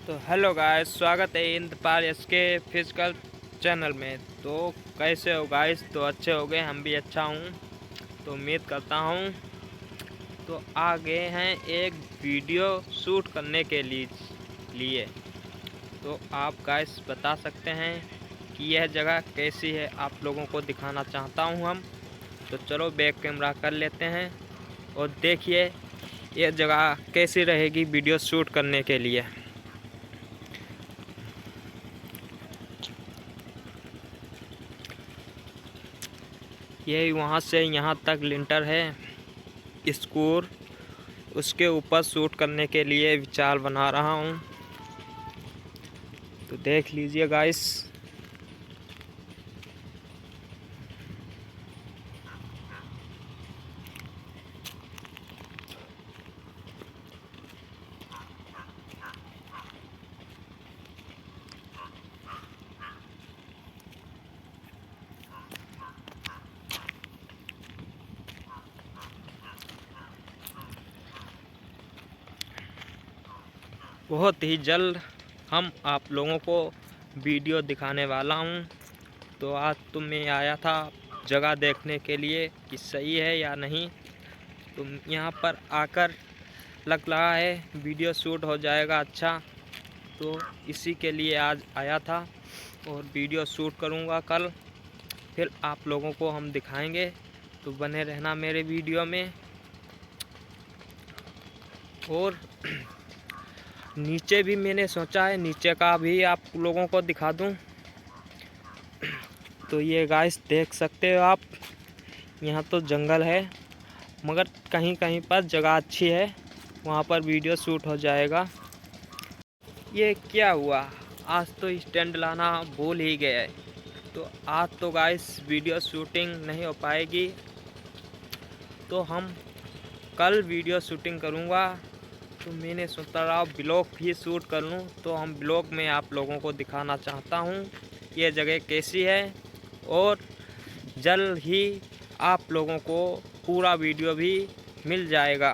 तो hello guys, स्वागत है इंद्रपाल एसके फिजिकल चैनल में। तो कैसे हो गाइस? तो अच्छे हो गए, हम भी अच्छा हूँ तो उम्मीद करता हूँ। तो आ गए हैं एक वीडियो शूट करने के लिए। तो आप गाइस बता सकते हैं कि यह जगह कैसी है, आप लोगों को दिखाना चाहता हूँ हम। तो चलो बैक कैमरा कर लेते हैं और देखिए यह जगह कैसी रहेगी वीडियो शूट करने के लिए। ये वहाँ से यहाँ तक लिंटर है स्कोर, उसके ऊपर शूट करने के लिए विचार बना रहा हूँ। तो देख लीजिए गाइस। बहुत ही जल्द हम आप लोगों को वीडियो दिखाने वाला हूँ। तो आज तो मैं आया था जगह देखने के लिए कि सही है या नहीं। तो यहाँ पर आकर लग रहा है वीडियो शूट हो जाएगा अच्छा। तो इसी के लिए आज आया था और वीडियो शूट करूँगा कल, फिर आप लोगों को हम दिखाएंगे। तो बने रहना मेरे वीडियो में। और नीचे भी मैंने सोचा है नीचे का भी आप लोगों को दिखा दूं। तो ये गाइस देख सकते हो आप, यहाँ तो जंगल है मगर कहीं कहीं पर जगह अच्छी है, वहाँ पर वीडियो शूट हो जाएगा। ये क्या हुआ, आज तो स्टैंड लाना भूल ही गए। तो आज तो गाइस वीडियो शूटिंग नहीं हो पाएगी, तो हम कल वीडियो शूटिंग करूँगा। तो मैंने सोचा रहा ब्लॉग भी शूट कर लूँ, तो हम ब्लॉग में आप लोगों को दिखाना चाहता हूँ ये जगह कैसी है। और जल्द ही आप लोगों को पूरा वीडियो भी मिल जाएगा।